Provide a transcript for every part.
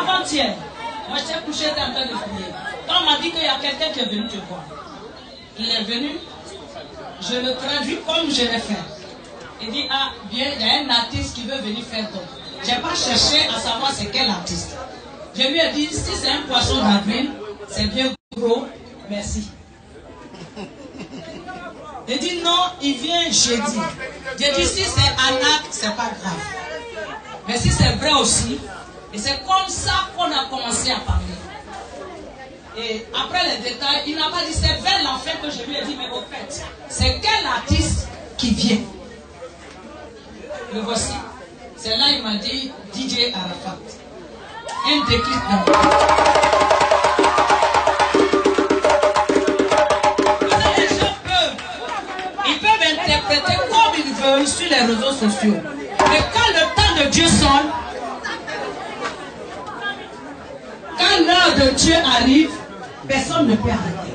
Avant-hier, moi j'étais couché, j'étais en train de prier. Quand on m'a dit qu'il y a quelqu'un qui est venu te voir, il est venu, je le traduis comme je l'ai fait. Il dit, ah, bien, il y a un artiste qui veut venir faire d'autres. Je n'ai pas cherché à savoir c'est quel artiste. Je lui ai dit, si c'est un poisson d'avril, c'est bien gros, merci. Il dit, non, il vient jeudi. J'ai dit, si c'est Anak, c'est pas grave. Mais si c'est vrai aussi, et c'est comme ça qu'on a commencé à parler. Et après les détails, il n'a pas dit, c'est vers la fin que je lui ai dit, mais au fait, c'est quel artiste qui vient? Le voici. C'est là il m'a dit DJ Arafat. Un déclic dans les gens peuvent interpréter comme ils veulent sur les réseaux sociaux. Mais quand le temps de Dieu sonne, quand l'heure de Dieu arrive, personne ne peut arrêter.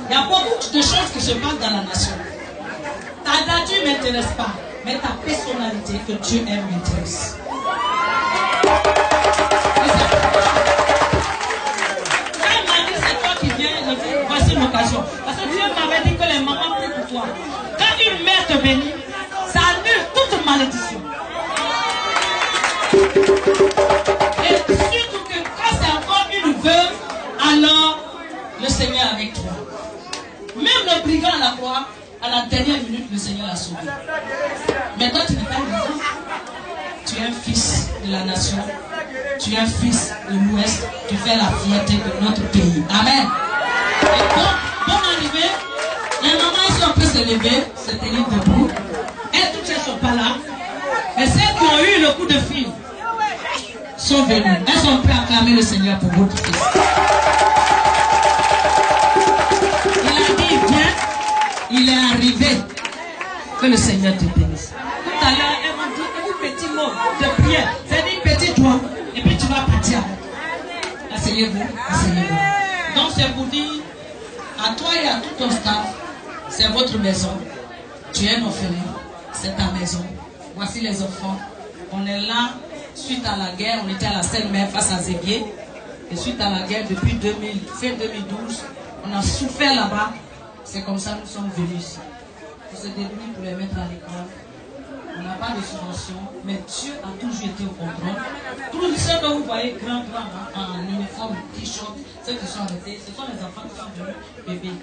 Il y a beaucoup de choses qui se passent dans la nation. Ta date ne m'intéresse pas. Mais ta personnalité que Dieu aime m'intéresse. Quand il m'a dit c'est toi qui viens, je dis voici l'occasion. Parce que Dieu m'avait dit que les mamans prient pour toi. Quand une mère te bénit, ça annule toute malédiction. Et surtout que quand c'est encore une veuve, alors le Seigneur est avec toi. Même le brigand à la croix, à la dernière minute, le Seigneur l'a sauvé. Mais toi, tu n'es pas un enfant. Tu es un fils de la nation. Tu es un fils de l'Ouest. Tu fais la fierté de notre pays. Amen. Et donc, bonne arrivée. Les mamans, si on peut se lever, se tenir debout. Elles toutes elles ne sont pas là. Mais celles qui ont eu le coup de fil sont venues. Elles sont prêtes à acclamer le Seigneur pour votre fils. Il a dit, viens. Il est arrivé. Que le Seigneur te bénisse. Tout à l'heure, elle m'a dit un petit mot de prière. C'est dit petit doigt. Et puis tu vas partir. Asseyez-vous, asseyez-vous. Donc c'est pour dire à toi et à tout ton staff, c'est votre maison. Tu es un orphelin. C'est ta maison. Voici les enfants. On est là suite à la guerre. On était à la Seine-Mer face à Zéguier. Et suite à la guerre, depuis fin 2012, on a souffert là-bas. C'est comme ça que nous sommes venus ici. Pour se débrouiller pour les mettre à l'école. On n'a pas de subvention, mais Dieu a toujours été au contrôle. Tous ceux que vous voyez grands en uniforme, t-shirt, ceux qui sont arrêtés, ce sont les enfants qui sont venus bébés.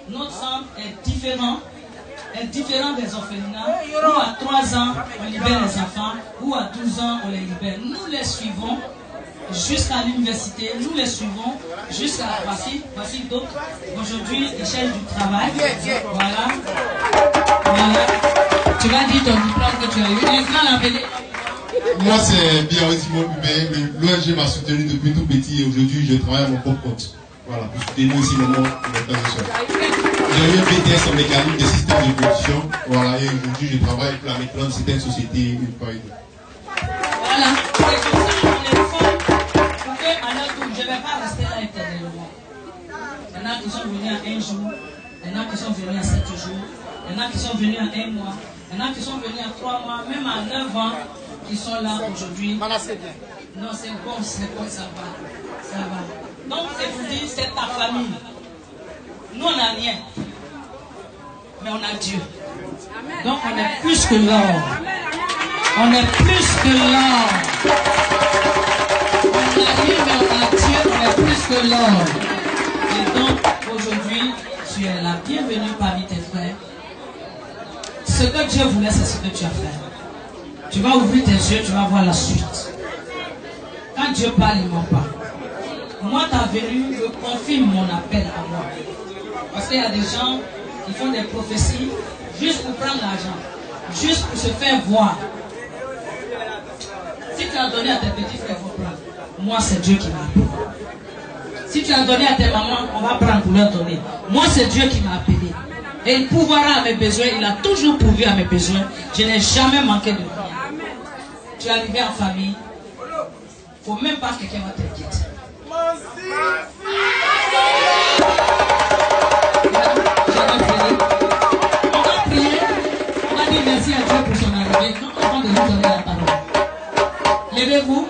Notre centre est différent des orphelinats, où à 3 ans on libère les enfants, où à 12 ans on les libère. Nous les suivons jusqu'à l'université, nous les suivons jusqu'à voici d'autres. Aujourd'hui, échelle du travail. Voilà. Tu vas dire ton diplôme que tu as eu. Les grands l'appelé. Moi, c'est bien aussi mon mais l'ONG m'a soutenu depuis tout petit et aujourd'hui, je travaille à mon propre compte. Voilà, pour soutenir aussi mon organisation. J'ai eu un BTS en mécanique des systèmes de production. Voilà, et aujourd'hui, je travaille pour la Métland, c'était une société, une faillite. Voilà, c'est comme ça qu'on les forme pour qu'à notre tour, je ne vais pas rester là éternellement. Il y en a qui sont venus à 1 jour, il y en a qui sont venus à 7 jours, il y en a qui sont venus à 1 mois, il y en a qui sont venus à 3 mois, même à 9 ans, qui sont là aujourd'hui. Non, c'est bon, ça va. Ça va. Donc, c'est pour dire, c'est ta famille. Nous, on n'a rien. Mais on a Dieu. Donc, on est plus que l'or. On est plus que l'or. On a rien, mais on a Dieu, on est plus que l'or. Et donc, aujourd'hui, tu es la bienvenue parmi tes frères. Ce que Dieu voulait, c'est ce que tu as fait. Tu vas ouvrir tes yeux, tu vas voir la suite. Quand Dieu parle, il ne ment pas. Moi, ta venue me confirme mon appel à moi. Parce qu'il y a des gens qui font des prophéties juste pour prendre l'argent, juste pour se faire voir. Si tu as donné à tes petits frères, il faut prendre. Moi, c'est Dieu qui m'a appelé. Si tu as donné à tes mamans, on va prendre pour leur donner. Moi, c'est Dieu qui m'a appelé. Et il pourvoira à mes besoins. Il a toujours pourvu à mes besoins. Je n'ai jamais manqué de rien. Tu es arrivé en famille. Il ne faut même pas que quelqu'un va t'inquiéter. On va prier. On va dire merci à Dieu pour son arrivée. Non, avant de nous donner la parole. Levez-vous.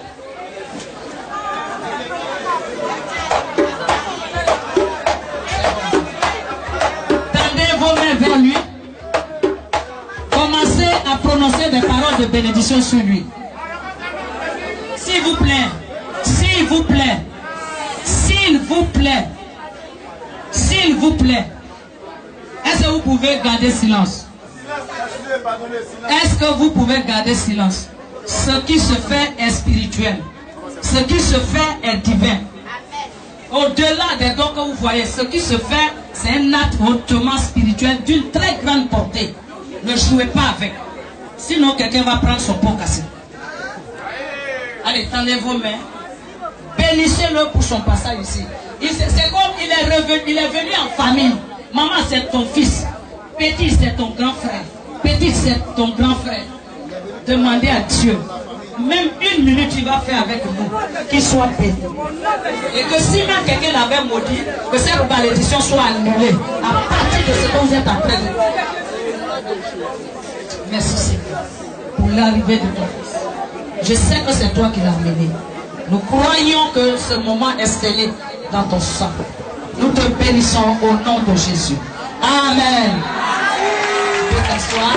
prononcer des paroles de bénédiction sur lui. S'il vous plaît, s'il vous plaît, s'il vous plaît, s'il vous plaît, est-ce que vous pouvez garder silence? Est-ce que vous pouvez garder silence? Ce qui se fait est spirituel. Ce qui se fait est divin. Au-delà des dons que vous voyez, ce qui se fait, c'est un acte hautement spirituel d'une très grande portée. Ne jouez pas avec. Sinon, quelqu'un va prendre son pot cassé. Allez, tendez vos mains. Bénissez-le pour son passage ici. C'est comme il est venu en famille. Maman, c'est ton fils. Petit, c'est ton grand frère. Petit, c'est ton grand frère. Demandez à Dieu. Même une minute, il va faire avec nous. Qu'il soit béni. Et que si même quelqu'un l'avait maudit, que cette malédiction soit annulée. À partir de ce que vous êtes en train de faire. Merci Seigneur. Pour l'arrivée de ton fils. Je sais que c'est toi qui l'as amené. Nous croyons que ce moment est scellé dans ton sang. Nous te bénissons au nom de Jésus. Amen. Tu peux t'asseoir.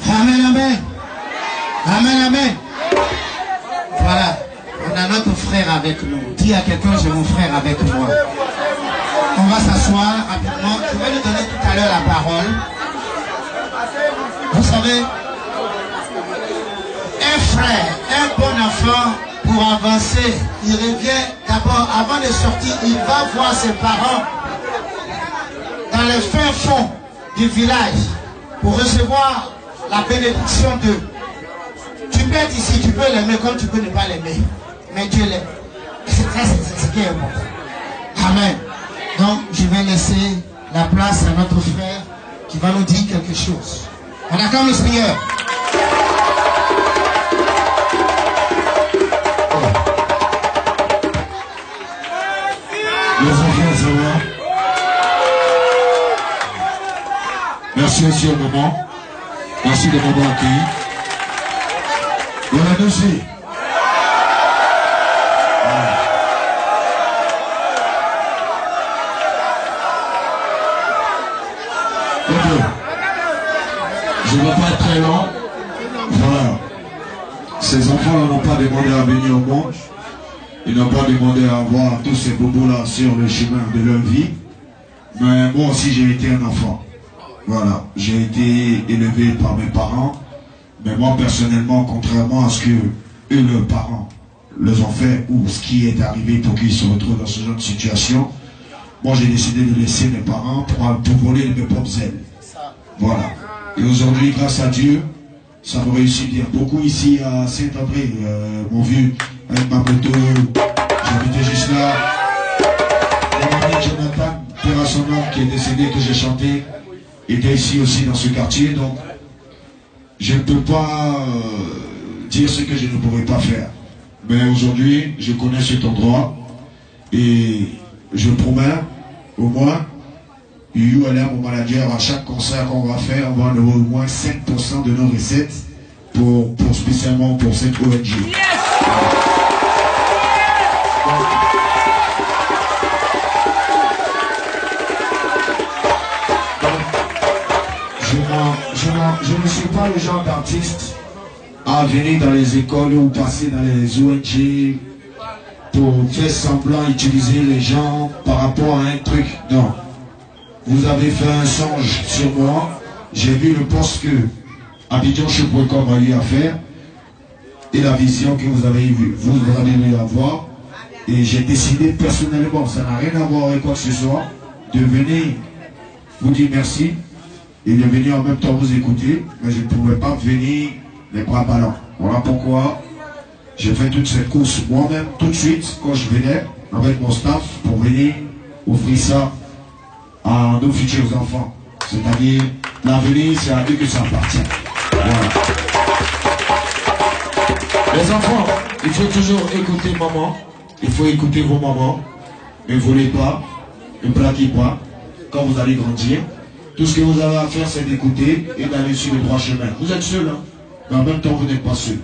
Amen, amen. Amen, amen. Voilà. On a notre frère avec nous. Dis à quelqu'un, j'ai mon frère avec moi. On va s'asseoir rapidement. Je vais lui donner tout à l'heure la parole. Vous savez, un frère, un bon enfant, pour avancer, il revient d'abord, avant de sortir, il va voir ses parents dans le fin fond du village pour recevoir la bénédiction d'eux. Tu peux être ici, tu peux l'aimer comme tu peux ne pas l'aimer, mais Dieu l'aime. C'est ce qui est bon. Amen. Donc, je vais laisser la place à notre frère qui va nous dire quelque chose. On acclame le Seigneur. Les enfants, ça va? Merci aussi au moment. Merci de m'avoir accueilli. Il y en a deux aussi. Je ne vais pas être très long. Voilà. Ces enfants-là n'ont pas demandé à venir au monde. Ils n'ont pas demandé à avoir tous ces bobos-là sur le chemin de leur vie. Mais moi aussi, j'ai été un enfant. Voilà. J'ai été élevé par mes parents. Mais moi, personnellement, contrairement à ce que eux, leurs parents, les ont fait, ou ce qui est arrivé pour qu'ils se retrouvent dans ce genre de situation, moi, j'ai décidé de laisser mes parents pour voler de mes propres ailes. Voilà. Et aujourd'hui, grâce à Dieu, ça me réussit bien. Beaucoup ici à Saint-André m'ont vu avec ma moto, j'habitais juste là. Mon ami Jonathan, père à son homme qui est décédé, que j'ai chanté, était ici aussi dans ce quartier. Donc, je ne peux pas dire ce que je ne pourrais pas faire. Mais aujourd'hui, je connais cet endroit et je promets, au moins, ULM, mon manager, à chaque concert qu'on va faire, on va enlever au moins 5% de nos recettes pour spécialement pour cette ONG. Yes! Je ne suis pas le genre d'artiste à venir dans les écoles ou passer dans les ONG pour faire semblant utiliser les gens par rapport à un truc. Non. Vous avez fait un songe sur moi. J'ai vu le poste que AbidjanChouk.com a eu à faire et la vision que vous avez eu, vous allez eu à voir. Et j'ai décidé personnellement, ça n'a rien à voir avec quoi que ce soit, de venir vous dire merci et de venir en même temps vous écouter, mais je ne pouvais pas venir les bras ballants. Voilà pourquoi j'ai fait toute cette course moi-même tout de suite quand je venais avec mon staff pour venir offrir ça à nos futurs enfants. C'est-à-dire, l'avenir, c'est à eux que ça appartient. Voilà. Les enfants, il faut toujours écouter maman. Il faut écouter vos mamans. Ne volez pas, ne plaquez pas. Quand vous allez grandir, tout ce que vous avez à faire, c'est d'écouter et d'aller sur le droit chemin. Vous êtes seuls, hein? Mais en même temps, vous n'êtes pas seuls.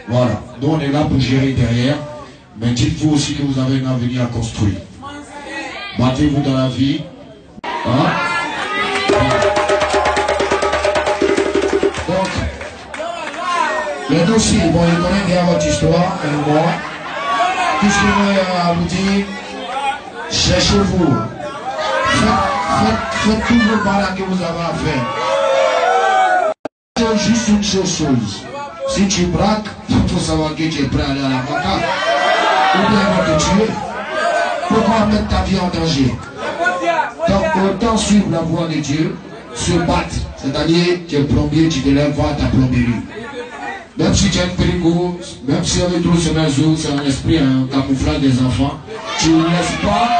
Voilà. Nous, on est là pour gérer derrière. Mais dites-vous aussi que vous avez un avenir à construire. Battez-vous dans la vie. Hein? Donc, les dossiers, bon, ils connaissent bien votre histoire, et moi. Tout ce que j'ai à vous dire, cherchez-vous. Faites tout le mal que vous avez à faire. C'est juste une seule chose. Si tu braques, il faut savoir que tu es prêt à aller à la banque. Ou bien ils vont te tuer. Pourquoi mettre ta vie en danger? Donc autant suivre la voie de Dieu, se battre. C'est-à-dire, tu es plombier, tu te lèves voir ta plomberie. Même si tu as une péringo, même si on est trop sur un zoo, c'est un esprit, un camouflage des enfants, tu ne laisses pas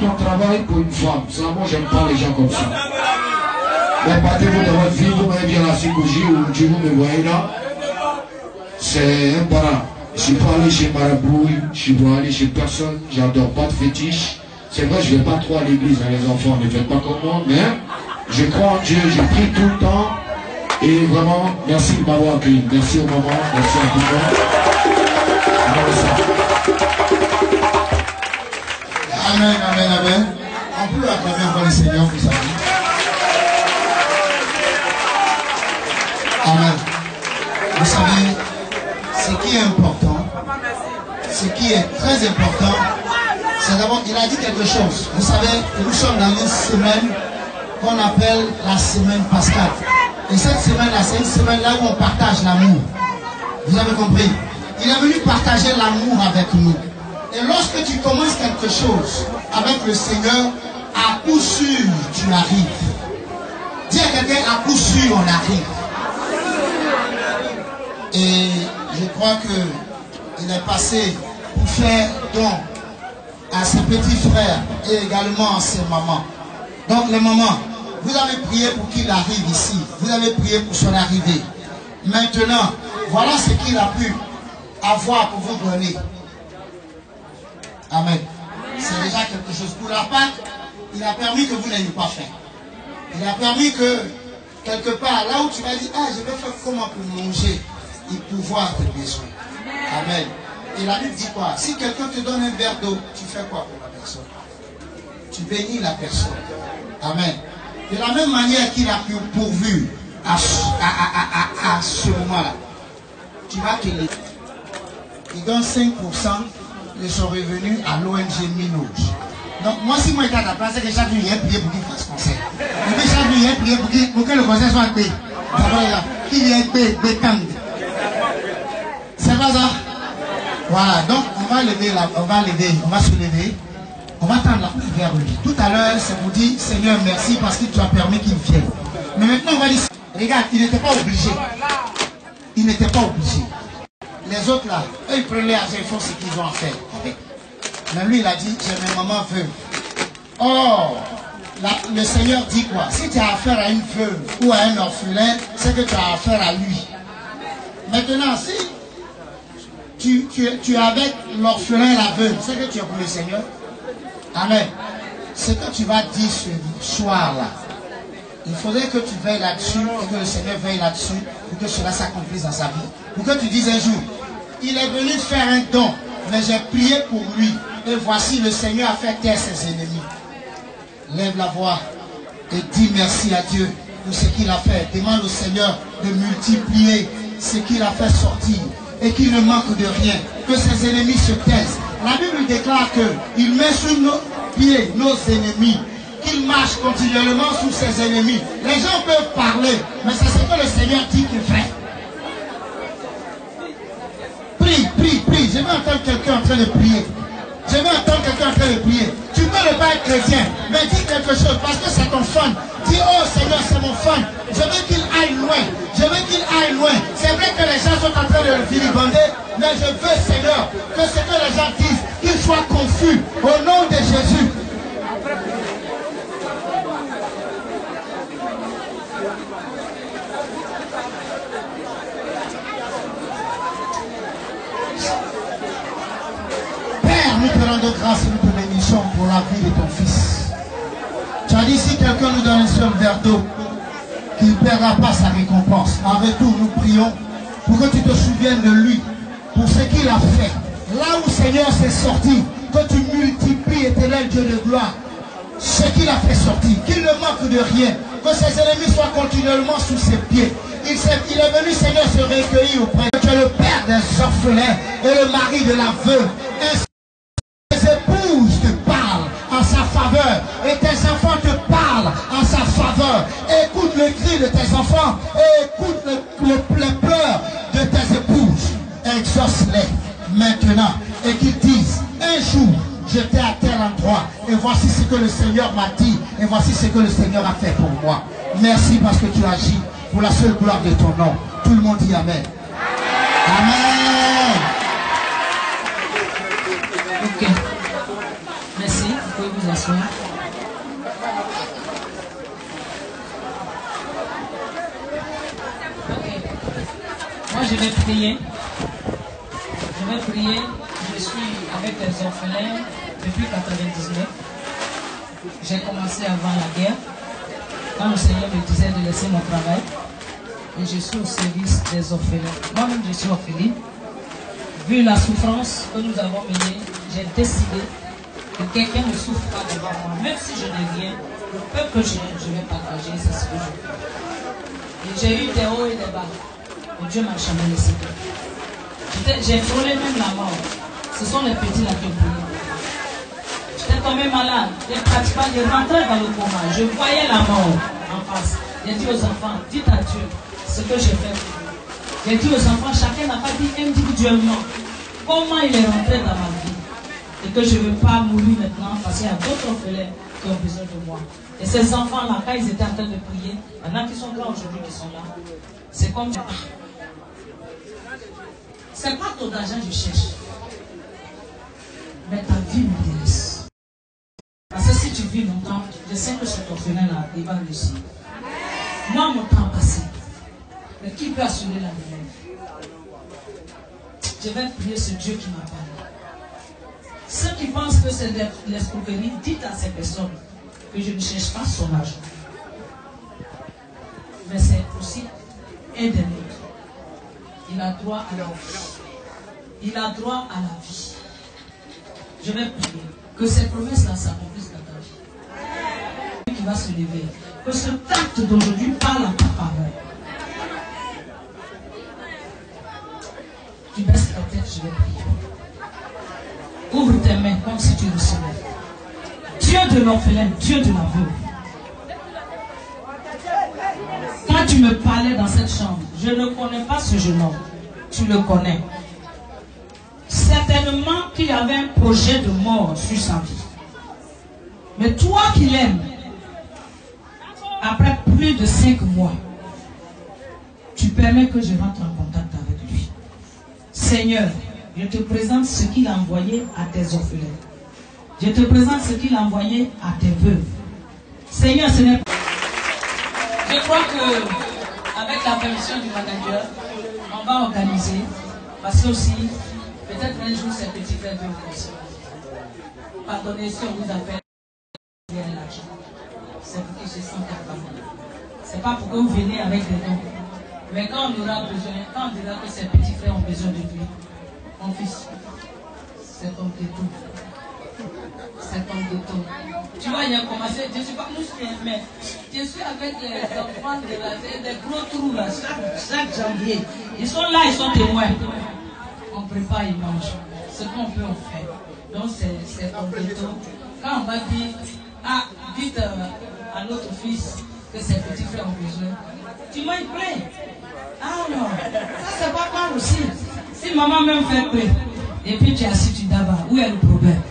ton travail pour une femme. Ça, moi, j'aime pas les gens comme ça. Mais battez-vous dans votre vie, vous m'avez bien la psychologie, ou tu vous me voyez là, c'est un parent. Je ne suis pas allé chez Marabout, je suis pas allé chez personne, j'adore pas de fétiche. C'est vrai, je ne vais pas trop à l'église, hein, les enfants, ne faites pas comme moi, mais je crois en Dieu, je prie tout le temps. Et vraiment, merci de m'avoir accueilli. Merci au maman, merci à tout le monde. Amen, amen, amen. On peut acclamer encore le Seigneur pour sa vie. Amen. Vous savez, ce qui est important, ce qui est très important, c'est d'abord, il a dit quelque chose. Vous savez, nous sommes dans une semaine qu'on appelle la semaine pascale. Et cette semaine-là, c'est une semaine là où on partage l'amour. Vous avez compris? Il est venu partager l'amour avec nous. Et lorsque tu commences quelque chose avec le Seigneur, à coup sûr, tu arrives. Dis à quelqu'un, à coup sûr, on arrive. Et je crois qu'il est passé pour faire don à ses petits frères et également à ses mamans. Donc les mamans, vous avez prié pour qu'il arrive ici. Vous avez prié pour son arrivée. Maintenant, voilà ce qu'il a pu avoir pour vous donner. Amen. C'est déjà quelque chose. Pour la Pâque, il a permis que vous n'ayez pas faim. Il a permis que, quelque part, là où tu vas dire, ah, je vais faire comment pour manger, il pourvoit tes besoins. Amen. Et la Bible dit quoi? Si quelqu'un te donne un verre d'eau, tu fais quoi pour la personne? Tu bénis la personne. Amen. De la même manière qu'il a pourvu à ce moment-là, tu vas te lever. Il donne 5% de son revenu à l'ONG Minouge. Donc moi, si moi j'étais à ta place, c'est que chaque jour il y a prié pour qu'il fasse concert. Et puis chaque jour il y a prié pour que le concert soit payé. Qu'il y ait bétang. C'est pas ça? Voilà, donc on va lever là, on va se lever. On va tendre la main vers lui. Tout à l'heure, c'est pour dire, Seigneur, merci parce que tu as permis qu'il vienne. Mais maintenant, on va dire, regarde, il n'était pas obligé. Il n'était pas obligé. Les autres là, eux, ils prenaient l'argent, ils font ce qu'ils ont à faire. Mais lui, il a dit, j'ai mes mamans veuves. Or, le Seigneur dit quoi? Si tu as affaire à une veuve ou à un orphelin, c'est que tu as affaire à lui. Maintenant, si tu es avec l'orphelin et la veuve, c'est que tu es pour le Seigneur. Amen. Ce que tu vas dire ce soir-là, il faudrait que tu veilles là-dessus et que le Seigneur veille là-dessus pour que cela s'accomplisse dans sa vie. Pour que tu dises un jour, il est venu faire un don, mais j'ai prié pour lui. Et voici, le Seigneur a fait taire ses ennemis. Lève la voix et dis merci à Dieu pour ce qu'il a fait. Demande au Seigneur de multiplier ce qu'il a fait sortir et qu'il ne manque de rien. Que ses ennemis se taisent. La Bible déclare qu'il met sous nos pieds nos ennemis, qu'il marche continuellement sous ses ennemis. Les gens peuvent parler, mais c'est ce que le Seigneur dit qu'il fait. Prie, prie, prie. Je vais entendre quelqu'un en train de prier. Je vais entendre quelqu'un en train de prier. Tu peux ne pas être chrétien, mais dis quelque chose parce que c'est ton fan. Dis, oh Seigneur, c'est mon fan. Je veux qu'il aille loin. Je veux qu'il aille loin. C'est vrai que les gens sont en train de le filibander, mais je veux, Seigneur, que ce que les gens disent, qu'ils soient confus au nom de Jésus. Père, nous te rendons grâce et nous te bénissons pour la vie de ton fils. Tu as dit, si quelqu'un nous donne un seul verre d'eau, qu'il ne perdra pas sa récompense. En retour, nous prions pour que tu te souviennes de lui, pour ce qu'il a fait. Là où Seigneur s'est sorti, que tu multiplies, éternel Dieu de gloire, ce qu'il a fait sortir, qu'il ne manque de rien, que ses ennemis soient continuellement sous ses pieds. Il est venu, Seigneur, se recueillir auprès de Dieu. Tu es le père des orphelins et le mari de la veuve. Tes épouses te parlent en sa faveur et tes enfants te parlent en sa faveur. Écoute le cri de tes enfants et écoute les pleurs de tes épouses. Exauce-les maintenant et qu'ils disent un jour j'étais à tel endroit et voici ce que le Seigneur m'a dit et voici ce que le Seigneur a fait pour moi. Merci parce que tu agis pour la seule gloire de ton nom. Tout le monde dit Amen. Amen. Ok. Merci. Vous pouvez vous asseoir. Ok. Moi, je vais prier. Je vais prier. Je suis avec les orphelins depuis 1999. J'ai commencé avant la guerre. Quand le Seigneur me disait de laisser mon travail. Et je suis au service des orphelins. Moi-même, je suis orpheline. Vu la souffrance que nous avons menée, j'ai décidé que quelqu'un ne souffre pas devant moi. Même si je n'ai rien, le peuple que je vais partager, c'est ce que je fais. Et j'ai eu des hauts et des bas. Mais Dieu m'a jamais laissé. J'ai frôlé même la mort. Ce sont les petits là qui ont brûlé. J'étais tombé malade. Je rentrais dans le coma. Je voyais la mort en face. J'ai dit aux enfants, dites à Dieu ce que j'ai fait. J'ai dit aux enfants, chacun n'a pas dit individuellement comment il est rentré dans ma vie. Et que je ne veux pas mourir maintenant parce qu'il y a d'autres orphelins qui ont besoin de moi. Et ces enfants-là, quand ils étaient en train de prier, il y en a qui sont là aujourd'hui qui sont là. C'est comme ça. C'est pas ton argent que je cherche. Mais ta vie m'intéresse. Parce que si tu vis longtemps, je sais que cet orphelin-là, il va réussir. Moi, mon temps passé. Mais qui peut assurer la relève? Je vais prier ce Dieu qui m'a parlé. Ceux qui pensent que c'est de l'escroquerie, dites à ces personnes que je ne cherche pas son argent. Mais c'est aussi un des nôtres. Il a droit à la vie. Il a droit à la vie. Je vais prier que ces promesses-là s'accomplissent dans ta vie. Qui va se lever. Que ce acte d'aujourd'hui parle à ta faveur. Tu baisses ta tête, je vais prier. Ouvre tes mains comme si tu recevais. Dieu de l'orphelin, Dieu de la veuve. Quand tu me parlais dans cette chambre, je ne connais pas ce jeune homme. Tu le connais. Certainement qu'il y avait un projet de mort sur sa vie. Mais toi qui l'aimes, après plus de 5 mois, tu permets que je rentre en contact avec lui. Seigneur, je te présente ce qu'il a envoyé à tes orphelins. Je te présente ce qu'il a envoyé à tes veuves. Seigneur, ce n'est pas... Je crois que, avec la permission du manager, on va organiser, parce que aussi, peut-être un jour, ces petits frères veulent aussi. Pardonnez si on vous appelle l'argent. C'est pour que je sens capable. C'est pas pour que vous venez avec des dons. Mais quand on aura besoin, quand on dira que ces petits frères ont besoin de lui, mon fils, c'est ton détour. C'est ton détour. Tu vois, il a commencé, je ne suis pas musclé, mais je suis avec les enfants de la terre, des gros trous là, chaque janvier. Ils sont là, ils sont témoins. On prépare, ils mangent. Ce qu'on peut, on fait. Donc c'est ton détour. Quand on va dire, ah, dites à notre fils que ses petits frères ont besoin, tu manges plein. Ah non, ça c'est pas mal aussi. Si maman même fait plein, et puis tu es assis, tu d'abord, où est le problème?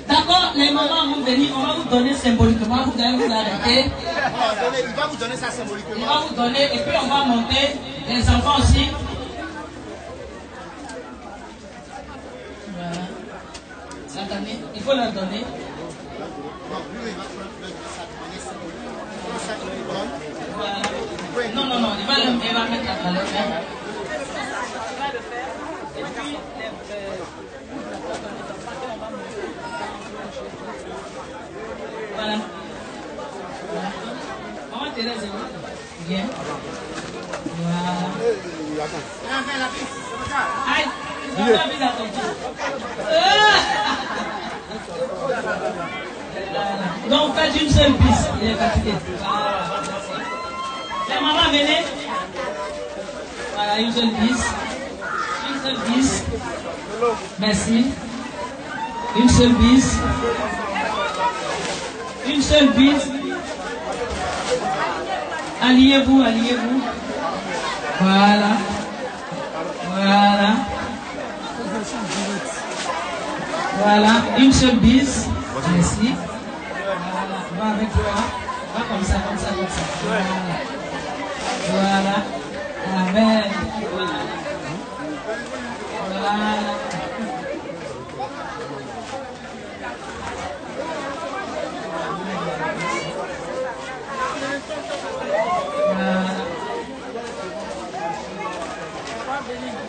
D'accord, les mamans vont venir, on va vous donner symboliquement, vous allez vous arrêter. Il va vous donner ça symboliquement. On va vous donner, et puis on va monter, les enfants aussi. Voilà. Ça donne, il faut leur donner. Voilà. Non, non, non, il va mettre à leur main. Il va le faire. Et puis, voilà. Voilà. Maman Thérèse est où? Bien. Voilà. Aïe. Donc faites une seule piste. Il est fatigué. Les mamans, venez. Voilà, une seule piste. Une seule piste. Merci. Une seule bise. Une seule bise. Alliez-vous, alliez-vous. Voilà. Voilà. Voilà. Une seule bise. Merci. Voilà. Va avec toi. Va comme ça, comme ça, comme ça. Voilà. Voilà. Amen. Voilà.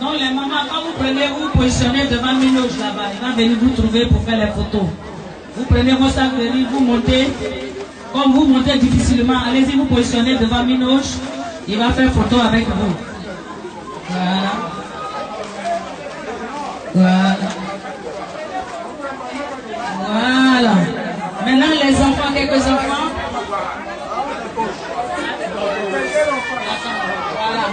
Non, les mamans, quand vous prenez, vous positionnez devant Minoche là-bas. Il va venir vous trouver pour faire les photos. Vous prenez vos sacs de riz, vous montez. Comme vous montez difficilement, allez-y, vous positionnez devant Minoche. Il va faire photo avec vous. Voilà. Voilà. Voilà. Maintenant, les enfants, quelques enfants. Voilà.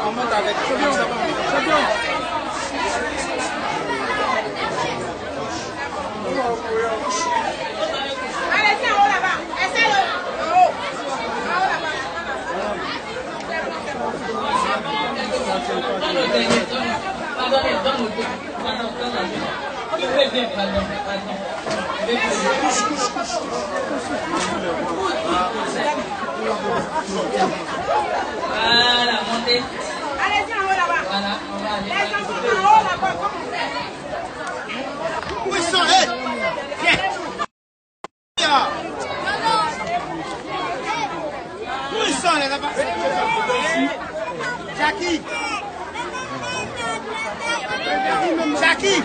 On monte avec. C'est bien. Allez, tiens, en haut là-bas. Essaye-le. En haut. En haut là-bas. Voilà, montez. Allez, tiens, en haut là-bas. Voilà, on va aller. Les enfants sont en haut là-bas. Où ils sont? Hey! Viens! Où ils sont les là-bas? Jackie! Jackie!